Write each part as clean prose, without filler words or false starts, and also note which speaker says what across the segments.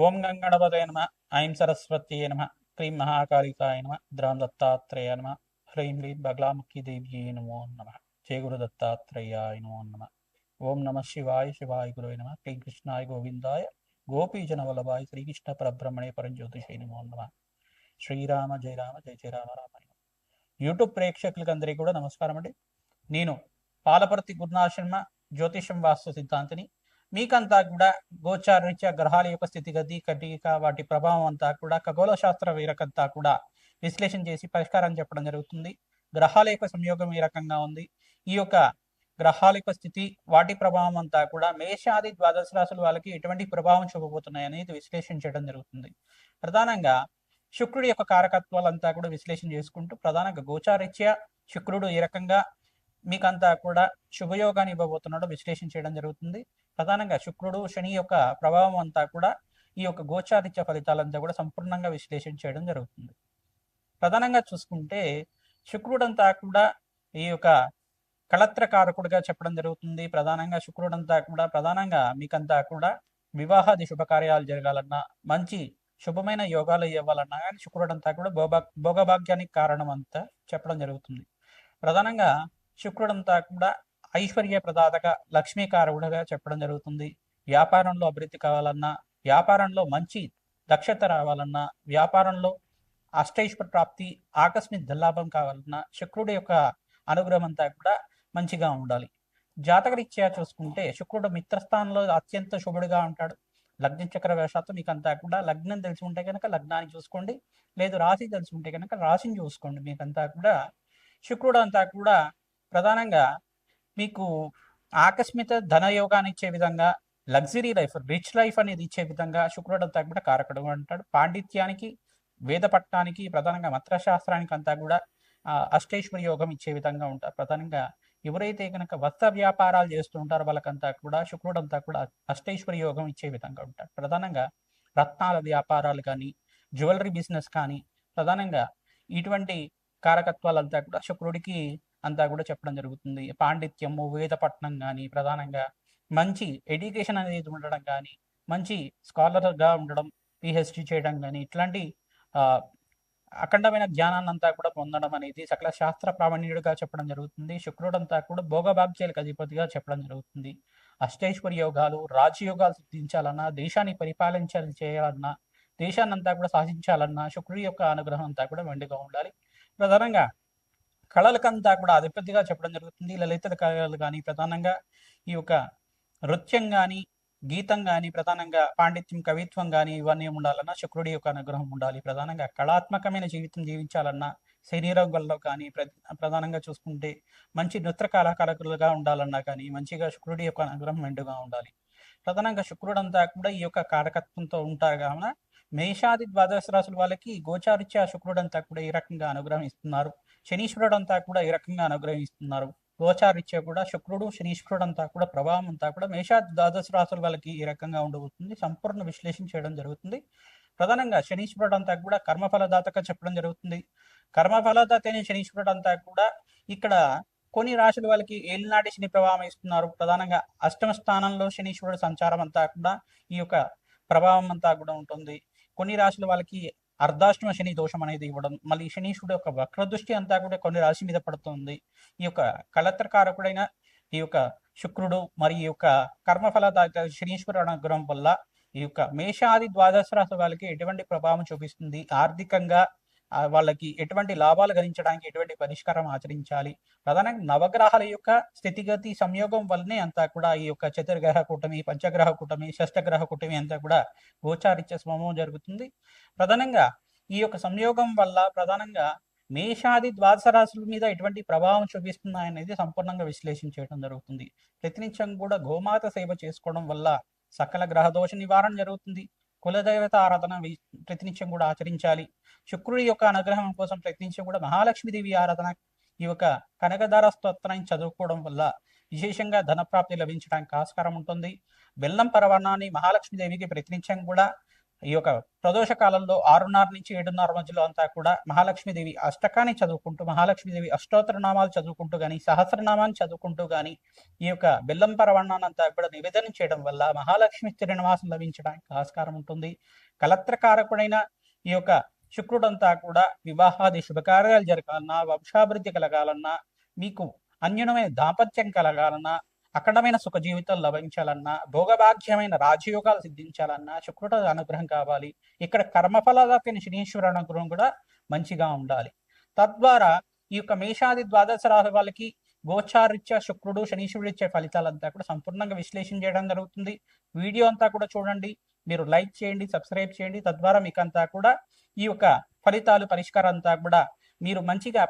Speaker 1: ఓం గంగణపతయ నమ. ఐం సరస్వత్యే నమ. క్రీం మహాకాళికాయ నమ. ద్రాం దత్తాత్రేయ నమ. హ్రీం హ్రీం బగలాముఖి దేవ్యే నమో నమ. జయ గురు దత్తాత్రేయాయ నమో నమ. ఓం నమ శివాయ శివాయ గురువే నమ. క్లీం కృష్ణాయ గోవిందాయ గోపీజన వల్లభాయ శ్రీకృష్ణ పరబ్రహ్మణే పరంజ్యోతిషే నమో నమ. శ్రీరామ జయ రామ జయ జయ రామ రామ. యూట్యూబ్ ప్రేక్షకులకి అందరికీ కూడా నమస్కారం అండి. నేను పాలపర్తి గురునాథ శర్మ, జ్యోతిషం వాస్తు సిద్ధాంతిని. మీకంతా కూడా గోచారరీత్యా గ్రహాల యొక్క స్థితిగతి కటిక వాటి ప్రభావం అంతా కూడా ఖగోళ శాస్త్ర వీరకంతా కూడా విశ్లేషణ చేసి పరిష్కారం చెప్పడం జరుగుతుంది. గ్రహాల యొక్క సంయోగం ఏ రకంగా ఉంది, ఈ యొక్క గ్రహాల యొక్క స్థితి, వాటి ప్రభావం అంతా కూడా మేషాది ద్వాదశ రాశుల వాళ్ళకి ఎటువంటి ప్రభావం చూపబోతున్నాయి అనేది విశ్లేషణ చేయడం జరుగుతుంది. ప్రధానంగా శుక్రుడి యొక్క కారకత్వాలంతా కూడా విశ్లేషణ చేసుకుంటూ ప్రధానంగా గోచారరీత్యా శుక్రుడు ఏ రకంగా మీకంతా కూడా శుభయోగాన్ని ఇవ్వబోతున్నాడో విశ్లేషణ చేయడం జరుగుతుంది. ప్రధానంగా శుక్రుడు శని యొక్క ప్రభావం అంతా కూడా ఈ యొక్క గోచారిత్య ఫలితాలంతా కూడా సంపూర్ణంగా విశ్లేషణ చేయడం జరుగుతుంది. ప్రధానంగా చూసుకుంటే శుక్రుడంతా కూడా ఈ యొక్క కళత్రకారకుడిగా చెప్పడం జరుగుతుంది. ప్రధానంగా శుక్రుడంతా కూడా ప్రధానంగా మీకంతా కూడా వివాహాది శుభకార్యాలు జరగాలన్నా, మంచి శుభమైన యోగాలు ఇవ్వాలన్నా కానీ శుక్రుడంతా కూడా భోగభాగ్యానికి కారణం అంతా చెప్పడం జరుగుతుంది. ప్రధానంగా శుక్రుడంతా కూడా ఐశ్వర్య ప్రదాతగా లక్ష్మీకారకుడుగా చెప్పడం జరుగుతుంది. వ్యాపారంలో అభివృద్ధి కావాలన్నా, వ్యాపారంలో మంచి దక్షత రావాలన్నా, వ్యాపారంలో అష్టైశ్వర ప్రాప్తి, ఆకస్మిక ధనలాభం కావాలన్నా శుక్రుడి యొక్క అనుగ్రహం అంతా కూడా మంచిగా ఉండాలి. జాతకరీత్యా చూసుకుంటే శుక్రుడు మిత్రస్థానంలో అత్యంత శుభుడిగా ఉంటాడు. లగ్న చక్ర వేషాత్తు మీకంతా కూడా లగ్నం తెలిసి ఉంటే కనుక లగ్నాన్ని చూసుకోండి, లేదు రాశి తెలిసి ఉంటే కనుక రాశిని చూసుకోండి. మీకంతా కూడా శుక్రుడు అంతా కూడా ప్రధానంగా మీకు ఆకస్మిక ధనయోగాన్ని ఇచ్చే విధంగా, లగ్జరీ లైఫ్, రిచ్ లైఫ్ అనేది ఇచ్చే విధంగా శుక్రుడు అంతా కూడా కారకుడు అంటాడు. పాండిత్యానికి, వేద పట్టణానికి, ప్రధానంగా మంత్రశాస్త్రానికి అంతా కూడా అష్టైశ్వర్య యోగం ఇచ్చే విధంగా ఉంటారు. ప్రధానంగా ఎవరైతే కనుక వస్త్ర వ్యాపారాలు చేస్తూ ఉంటారో వాళ్ళకంతా కూడా శుక్రుడు అంతా కూడా అష్టైశ్వర్య యోగం ఇచ్చే విధంగా ఉంటారు. ప్రధానంగా రత్నాల వ్యాపారాలు కానీ, జ్యువెలరీ బిజినెస్ కానీ, ప్రధానంగా ఇటువంటి కారకత్వాలంతా కూడా శుక్రుడికి అంతా కూడా చెప్పడం జరుగుతుంది. పాండిత్యము, వేద పట్టణం కానీ, ప్రధానంగా మంచి ఎడ్యుకేషన్ అనేది ఉండడం కానీ, మంచి స్కాలర్గా ఉండడం, పిహెచ్డి చేయడం కానీ, ఇట్లాంటి అఖండమైన జ్ఞానాన్ని అంతా కూడా పొందడం అనేది సకల శాస్త్ర ప్రావీణ్యుడిగా చెప్పడం జరుగుతుంది. శుక్రుడంతా కూడా భోగభాగ్యాలకు అధిపతిగా చెప్పడం జరుగుతుంది. అష్టైశ్వర్య యోగాలు, రాజయోగాలు సిద్ధించాలన్నా, దేశాన్ని పరిపాలించాలి చేయాలన్నా, దేశాన్ని అంతా కూడా శాసించాలన్నా శుక్రుడి యొక్క అనుగ్రహం అంతా కూడా మెండుగా ఉండాలి. ప్రధానంగా కళలకంతా కూడా అధిపతిగా చెప్పడం జరుగుతుంది. లలిత కళలు కానీ, ప్రధానంగా ఈ యొక్క నృత్యం కానీ, గీతం కానీ, ప్రధానంగా పాండిత్యం, కవిత్వం కానీ ఇవన్నీ ఉండాలన్నా శుక్రుడి యొక్క అనుగ్రహం ఉండాలి. ప్రధానంగా కళాత్మకమైన జీవితం జీవించాలన్నా, శరీరంలో కానీ, ప్రధానంగా చూసుకుంటే మంచి నృత్య కళాకారులుగా ఉండాలన్నా కానీ మంచిగా శుక్రుడి యొక్క అనుగ్రహం మెండుగా ఉండాలి. ప్రధానంగా శుక్రుడంతా కూడా ఈ యొక్క కారకత్వంతో ఉంటారు కావున మేషాది ద్వాదశ రాశుల వాళ్ళకి గోచారిత్య శుక్రుడంతా కూడా ఈ రకంగా అనుగ్రహం ఇస్తున్నారు. శనీశ్వరుడు అంతా కూడా ఈ రకంగా అనుగ్రహిస్తున్నారు. గోచారిత్య కూడా శుక్రుడు, శనీశ్వరుడు అంతా కూడా ప్రభావం అంతా కూడా మేషాది ద్వాదశ రాశుల వాళ్ళకి ఈ రకంగా ఉండబోతుంది. సంపూర్ణ విశ్లేషణ చేయడం జరుగుతుంది. ప్రధానంగా శనీశ్వరుడు అంతా కూడా కర్మఫలదాతగా చెప్పడం జరుగుతుంది. కర్మఫలదాత అయిన శనీశ్వరుడు అంతా కూడా ఇక్కడ కొన్ని రాశుల వాళ్ళకి ఏలినాటి శని ప్రభావం ఇస్తున్నారు. ప్రధానంగా అష్టమ స్థానంలో శనీశ్వరుడు సంచారం అంతా కూడా ఈ యొక్క ప్రభావం అంతా కూడా ఉంటుంది. కొన్ని రాశుల వాళ్ళకి అర్ధాష్టమ శని దోషం అనేది ఇవ్వడం, మళ్ళీ శనీశ్వరుడు యొక్క వక్రదృష్టి అంతా కూడా కొన్ని రాశి మీద పడుతుంది. ఈ యొక్క కళత్రకారకుడైన ఈ యొక్క శుక్రుడు మరియు ఈ యొక్క కర్మఫలదాత శనీశ్వరుడు అనుగ్రహం వల్ల ఈ యొక్క మేషాది ద్వాదశ రాశి వాళ్ళకి ఎటువంటి ప్రభావం చూపిస్తుంది, ఆర్థికంగా వాళ్ళకి ఎటువంటి లాభాలు గణించడానికి ఎటువంటి పరిష్కారం ఆచరించాలి, ప్రధానంగా నవగ్రహాల యొక్క స్థితిగతి సంయోగం వల్లనే అంతా కూడా ఈ యొక్క చతుర్గ్రహ కూటమి, పంచగ్రహ కూటమి, షష్టగ్రహ కూటమి అంతా కూడా గోచారిత్య స్వభావం జరుగుతుంది. ప్రధానంగా ఈ యొక్క సంయోగం వల్ల ప్రధానంగా మేషాది ద్వాదశ రాశుల మీద ఎటువంటి ప్రభావం చూపిస్తున్నాయనేది సంపూర్ణంగా విశ్లేషణ చేయడం జరుగుతుంది. ప్రతినిత్యం కూడా గోమాత సేవ చేసుకోవడం వల్ల సకల గ్రహ దోష నివారణ జరుగుతుంది. కులదేవత ఆరాధన ప్రతినిత్యం కూడా ఆచరించాలి. శుక్రుడి యొక్క అనుగ్రహం కోసం ప్రయత్నించి కూడా మహాలక్ష్మీదేవి ఆరాధన, ఈ యొక్క కనకదార స్తోత్రాన్ని చదువుకోవడం వల్ల విశేషంగా ధనప్రాప్తి లభించడానికి ఆస్కారం ఉంటుంది. బెల్లం పరవాణాన్ని మహాలక్ష్మీదేవికి ప్రతినిత్యం కూడా ఈ యొక్క ప్రదోష కాలంలో 6:30 నుంచి 7:30 మధ్యలో అంతా కూడా మహాలక్ష్మీదేవి అష్టకాన్ని చదువుకుంటూ, మహాలక్ష్మీదేవి అష్టోత్తర నామాలు చదువుకుంటూ కానీ, సహస్రనామాన్ని చదువుకుంటూ కానీ ఈ యొక్క బెల్లం పరవన్నాన్ని అంతా కూడా నివేదన చేయడం వల్ల మహాలక్ష్మి స్థిరనివాసం లభించడానికి ఆస్కారం ఉంటుంది. కలత్రకారకుడైన ఈ యొక్క శుక్రుడంతా కూడా వివాహాది శుభకార్యాలు జరగాలన్నా, వంశాభివృద్ధి కలగాలన్నా, మీకు అన్యునమైన దాంపత్యం కలగాలన్నా, అఖండమైన సుఖ జీవితం లభించాలన్నా, భోగభాగ్యమైన రాజయోగాలు సిద్ధించాలన్నా శుక్రుడు అనుగ్రహం కావాలి. ఇక్కడ కర్మఫలదాతైన శనీశ్వర అనుగ్రహం కూడా మంచిగా ఉండాలి. తద్వారా ఈ యొక్క మేషాది ద్వాదశ రాశి వాళ్ళకి గోచారిత్య శుక్రుడు శనీశ్వరుడు ఇచ్చే ఫలితాలంతా కూడా సంపూర్ణంగా విశ్లేషణ చేయడం జరుగుతుంది. వీడియో అంతా కూడా చూడండి, మీరు లైక్ చేయండి, సబ్స్క్రైబ్ చేయండి. తద్వారా మీకు అంతా కూడా ఈ యొక్క ఫలితాలు పరిష్కారం అంతా కూడా మీరు మంచిగా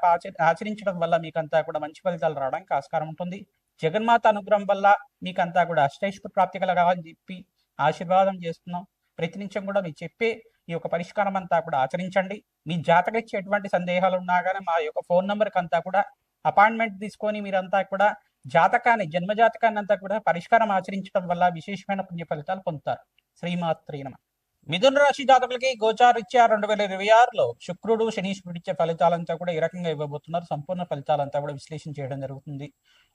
Speaker 1: ఆచరించడం వల్ల మీకంతా కూడా మంచి ఫలితాలు రావడానికి ఆస్కారం ఉంటుంది. జగన్మాత అనుగ్రహం వల్ల మీకంతా కూడా అష్టైశ్వర్య ప్రాప్తి కలగాలని చెప్పి ఆశీర్వాదం చేస్తున్నాం. ప్రతినిత్యం కూడా మీరు చెప్పే ఈ యొక్క పరిష్కారం అంతా కూడా ఆచరించండి. మీ జాతకం ఇచ్చే ఎటువంటి సందేహాలు ఉన్నా కానీ మా యొక్క ఫోన్ నెంబర్కి అంతా కూడా అపాయింట్మెంట్ తీసుకొని మీరంతా కూడా జాతకాన్ని, జన్మజాతకాన్ని అంతా కూడా పరిష్కారం ఆచరించడం వల్ల విశేషమైన పుణ్య ఫలితాలు పొందుతారు. శ్రీమాత్రే నమః. మిథున రాశి జాతకులకి గోచారిత్య 2026లో శుక్రుడు శనీశ్వరుడు ఇచ్చే ఫలితాలంతా కూడా ఈ రకంగా ఇవ్వబోతున్నారు. సంపూర్ణ ఫలితాలంతా కూడా విశ్లేషణ చేయడం జరుగుతుంది.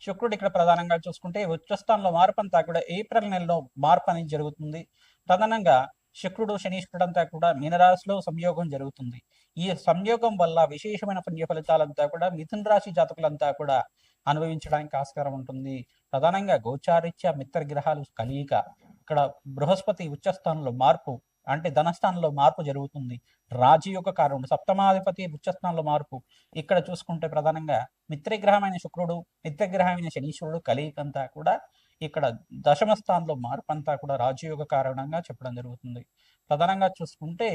Speaker 1: శుక్రుడు ఇక్కడ ప్రధానంగా చూసుకుంటే ఉచ్చస్థానంలో మార్పు అంతా కూడా ఏప్రిల్ నెలలో మార్పు అనేది జరుగుతుంది. ప్రధానంగా శుక్రుడు శనీశ్వరుడు అంతా కూడా మీనరాశిలో సంయోగం జరుగుతుంది. ఈ సంయోగం వల్ల విశేషమైన పుణ్య ఫలితాలంతా కూడా మిథున రాశి జాతకులంతా కూడా అనుభవించడానికి ఆస్కారం ఉంటుంది. ప్రధానంగా గోచారిత్య మిత్ర గ్రహాలు కలియిక, ఇక్కడ బృహస్పతి ఉచ్చస్థానంలో మార్పు అంటే ధనస్థానంలో మార్పు జరుగుతుంది. రాజయోగ కారణం సప్తమాధిపతి ఉచ్చస్థానంలో మార్పు. ఇక్కడ చూసుకుంటే ప్రధానంగా మిత్రగ్రహమైన శుక్రుడు, మిత్రగ్రహమైన శనీశ్వరుడు కలియికంతా కూడా ఇక్కడ దశమ స్థానంలో మార్పు అంతా కూడా రాజయోగ కారణంగా చెప్పడం జరుగుతుంది. ప్రధానంగా చూసుకుంటే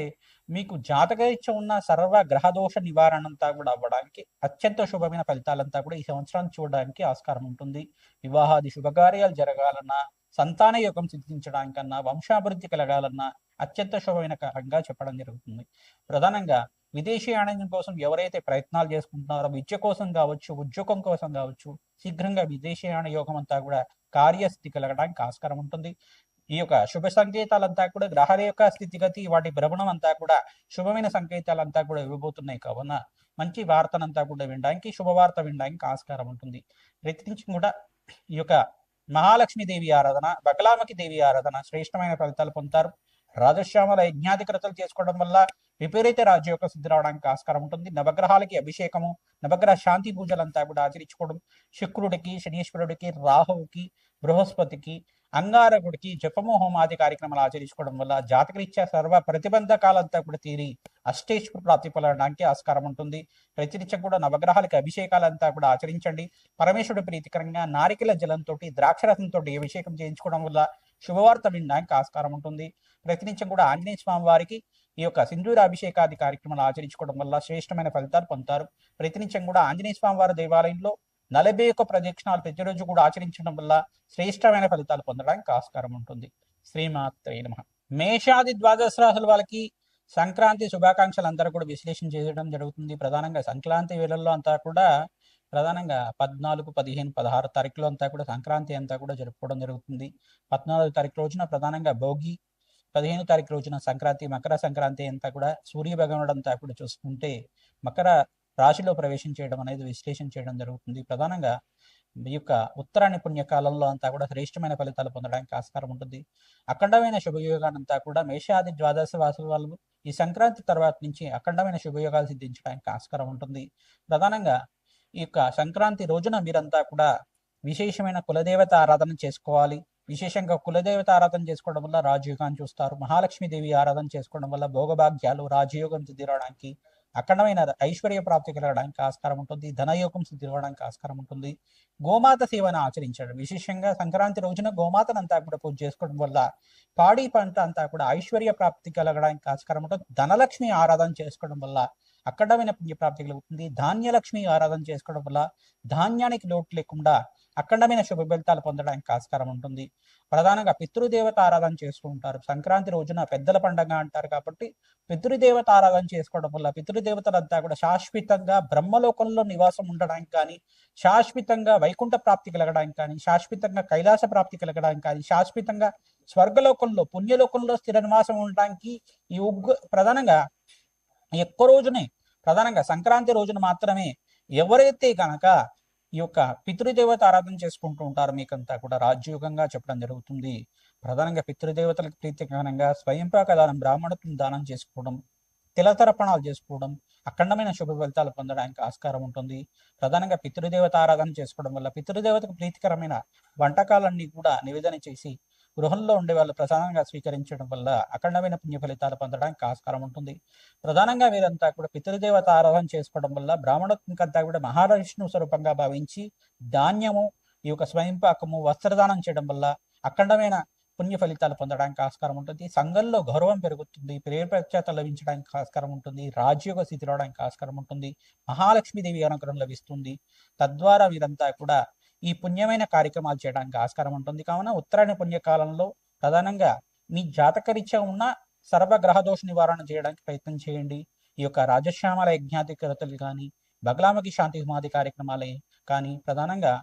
Speaker 1: మీకు జాతకరీత్యా ఉన్న సర్వ గ్రహదోష నివారణ అంతా కూడా అవ్వడానికి అత్యంత శుభమైన ఫలితాలంతా కూడా ఈ సంవత్సరాన్ని చూడడానికి ఆస్కారం ఉంటుంది. వివాహాది శుభకార్యాలు జరగాలన్నా, సంతాన యోగం సిద్ధించడానికన్నా, వంశాభివృద్ధి కలగాలన్నా అత్యంత శుభమైన కారణంగా చెప్పడం జరుగుతుంది. ప్రధానంగా విదేశీయానం కోసం ఎవరైతే ప్రయత్నాలు చేసుకుంటున్నారో, విద్య కోసం కావచ్చు, ఉద్యోగం కోసం కావచ్చు, శీఘ్రంగా విదేశీయాన యోగం అంతా కూడా కార్యస్థితి కలగడానికి ఆస్కారం ఉంటుంది. ఈ యొక్క శుభ సంకేతాలంతా కూడా గ్రహాల యొక్క స్థితిగతి, వాటి భ్రమణం అంతా కూడా శుభమైన సంకేతాలంతా కూడా ఇవ్వబోతున్నాయి. కావున మంచి వార్తనంతా కూడా వినడానికి, శుభవార్త వినడానికి ఆస్కారం ఉంటుంది. ప్రతి కూడా ఈ యొక్క మహాలక్ష్మీదేవి ఆరాధన, బగలామకి దేవి ఆరాధన శ్రేష్టమైన ఫలితాలు పొందుతారు. రాజశ్యామల యజ్ఞాధికృతలు చేసుకోవడం వల్ల విపరీత రాజయోగ సిద్ధి రావడానికి ఆస్కారం ఉంటుంది. నవగ్రహాలకి అభిషేకము, నవగ్రహ శాంతి పూజలంతా కూడా ఆచరించుకోవడం, శుక్రుడికి, శనీశ్వరుడికి, రాహువుకి, బృహస్పతికి, అంగారకుడికి జపము హోమాది కార్యక్రమాలు ఆచరించుకోవడం వల్ల జాతకరీత్యా సర్వ ప్రతిబంధకాలంతా కూడా తీరి అష్టేశ్వర ప్రాప్తి పొందడానికి ఆస్కారం ఉంటుంది. ప్రతినిత్యం కూడా నవగ్రహాలకి అభిషేకాలంతా కూడా ఆచరించండి. పరమేశ్వరుడు ప్రీతికరంగా నారికెల జలంతో, ద్రాక్షరసంతో అభిషేకం చేయించుకోవడం వల్ల శుభవార్త వినడానికి ఆస్కారం ఉంటుంది. ప్రతినిత్యం కూడా ఆంజనేయ స్వామి వారికి ఈ యొక్క సింధూర అభిషేకాది కార్యక్రమాలు ఆచరించుకోవడం వల్ల శ్రేష్టమైన ఫలితాలు పొందుతారు. ప్రతినిత్యం కూడా ఆంజనేయ స్వామి వారి దేవాలయంలో 41 ప్రదక్షిణాలు ప్రతిరోజు కూడా ఆచరించడం వల్ల శ్రేష్టమైన ఫలితాలు పొందడానికి ఆస్కారం ఉంటుంది. శ్రీమాత్రే నమః. మేషాది ద్వాదశ రాశుల వాళ్ళకి సంక్రాంతి శుభాకాంక్షలు అందరూ కూడా విశ్లేషణ చేయడం జరుగుతుంది. ప్రధానంగా సంక్రాంతి వేళల్లో అంతా కూడా ప్రధానంగా 14, 15, 16 తారీఖులో అంతా కూడా సంక్రాంతి అంతా కూడా జరుపుకోవడం జరుగుతుంది. 14వ తారీఖు రోజున ప్రధానంగా భోగి, 15వ తారీఖు రోజున సంక్రాంతి, మకర సంక్రాంతి అంతా కూడా సూర్య భగవానుడు అంతా కూడా చూసుకుంటే మకర రాశిలో ప్రవేశం చేయడం అనేది విశ్లేషణ చేయడం జరుగుతుంది. ప్రధానంగా ఈ యొక్క ఉత్తరాయణ పుణ్యకాలంలో అంతా కూడా శ్రేష్టమైన ఫలితాలు పొందడానికి ఆస్కారం ఉంటుంది. అఖండమైన శుభయోగానంతా కూడా మేషాది ద్వాదశ రాశుల వాళ్ళు ఈ సంక్రాంతి తర్వాత నుంచి అఖండమైన శుభయోగాలు సిద్ధించడానికి ఆస్కారం ఉంటుంది. ప్రధానంగా ఈ యొక్క సంక్రాంతి రోజున మీరంతా కూడా విశేషమైన కులదేవత ఆరాధన చేసుకోవాలి. విశేషంగా కులదేవత ఆరాధన చేసుకోవడం వల్ల రాజయోగాన్ని చూస్తారు. మహాలక్ష్మీదేవి ఆరాధన చేసుకోవడం వల్ల భోగభాగ్యాలు, రాజయోగం సిద్ధిరవడానికి, అఖండమైన ఐశ్వర్య ప్రాప్తి కలగడానికి ఆస్కారం ఉంటుంది. ధనయోగం సిద్ధిరవడానికి ఆస్కారం ఉంటుంది. గోమాత సేవను ఆచరించడం, విశేషంగా సంక్రాంతి రోజున గోమాతను అంతా కూడా పూజ చేసుకోవడం వల్ల పాడి పంట అంతా కూడా ఐశ్వర్య ప్రాప్తి కలగడానికి ఆస్కారం ఉంటుంది. ధనలక్ష్మి ఆరాధన చేసుకోవడం వల్ల అఖండమైన పుణ్యప్రాప్తి కలుగుతుంది. ధాన్యలక్ష్మి ఆరాధన చేసుకోవడం వల్ల ధాన్యానికి లోటు లేకుండా అఖండమైన శుభ ఫలితాలు పొందడానికి ఆస్కారం ఉంటుంది. ప్రధానంగా పితృదేవత ఆరాధన చేస్తూ ఉంటారు. సంక్రాంతి రోజున పెద్దల పండగ అంటారు కాబట్టి పితృదేవత ఆరాధన చేసుకోవడం వల్ల పితృదేవతలంతా కూడా శాశ్వతంగా బ్రహ్మలోకంలో నివాసం ఉండడానికి కానీ, శాశ్వతంగా వైకుంఠ ప్రాప్తి కలగడానికి కానీ, శాశ్వతంగా కైలాస ప్రాప్తి కలగడానికి కానీ, శాశ్వతంగా స్వర్గలోకంలో పుణ్యలోకంలో స్థిర నివాసం ఉండడానికి ఈ ప్రధానంగా ఎక్కువ రోజునే ప్రధానంగా సంక్రాంతి రోజున మాత్రమే ఎవరైతే కనుక ఈ యొక్క పితృదేవత ఆరాధన చేసుకుంటూ ఉంటారో మీకంతా కూడా రాజ్యోగంగా చెప్పడం జరుగుతుంది. ప్రధానంగా పితృదేవతలకు ప్రీతికరంగా స్వయంపాక దానం, బ్రాహ్మణత్వం దానం చేసుకోవడం, తిలతర్పణాలు చేసుకోవడం అఖండమైన శుభ ఫలితాలు పొందడానికి ఆస్కారం ఉంటుంది. ప్రధానంగా పితృదేవత ఆరాధన చేసుకోవడం వల్ల పితృదేవతకు ప్రీతికరమైన వంటకాలన్నీ కూడా నివేదన చేసి గృహంలో ఉండే వాళ్ళు ప్రధానంగా స్వీకరించడం వల్ల అఖండమైన పుణ్య ఫలితాలు పొందడానికి ఆస్కారం ఉంటుంది. ప్రధానంగా వీరంతా కూడా పితృదేవత ఆరాధన చేసుకోవడం వల్ల బ్రాహ్మణత్వంకంతా కూడా మహావిష్ణు స్వరూపంగా భావించి ధాన్యము, ఈ యొక్క స్వయంపాకము, వస్త్రదానం చేయడం వల్ల అఖండమైన పుణ్య ఫలితాలు పొందడానికి ఆస్కారం ఉంటుంది. సంఘంలో గౌరవం పెరుగుతుంది, ప్రేమ ప్రఖ్యాత లభించడానికి ఆస్కారం ఉంటుంది, రాజ్యోగ స్థితి రావడానికి ఆస్కారం ఉంటుంది, మహాలక్ష్మీదేవి అనుగ్రహం లభిస్తుంది. తద్వారా వీరంతా కూడా ఈ పుణ్యమైన కార్యక్రమాలు చేయడానికి ఆస్కారం ఉంటుంది. కావున ఉత్తరాయణ పుణ్యకాలంలో ప్రధానంగా మీ జాతకరీత్యా ఉన్న సర్వగ్రహదోష నివారణ చేయడానికి ప్రయత్నం చేయండి. ఈ యొక్క రాజశ్యామల యజ్ఞాధికరతలు కానీ, బగలాముఖి శాంతి హోమాది కార్యక్రమాలే కానీ, ప్రధానంగా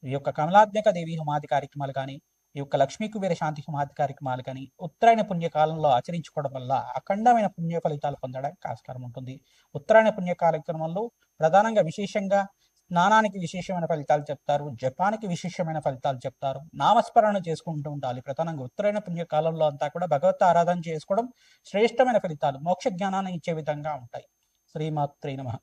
Speaker 1: ఈ యొక్క కమలాత్మక దేవి హోమాది కార్యక్రమాలు కానీ, ఈ యొక్క లక్ష్మీ కుబేర శాంతి హోమాది కార్యక్రమాలు కానీ ఉత్తరాయణ పుణ్యకాలంలో ఆచరించుకోవడం వల్ల అఖండమైన పుణ్య ఫలితాలు పొందడానికి ఆస్కారం ఉంటుంది. ఉత్తరాయణ పుణ్య కార్యక్రమంలో ప్రధానంగా విశేషంగా స్నానానికి విశేషమైన ఫలితాలు చెప్తారు, జపానికి విశేషమైన ఫలితాలు చెప్తారు, నామస్మరణ చేసుకుంటూ ఉండాలి. ప్రధానంగా ఉత్తరాయణ పుణ్యకాలంలో అంతా కూడా భగవత్ ఆరాధన చేసుకోవడం శ్రేష్టమైన ఫలితాలు, మోక్ష జ్ఞానాన్ని ఇచ్చే విధంగా ఉంటాయి. శ్రీమాత్రే నమః.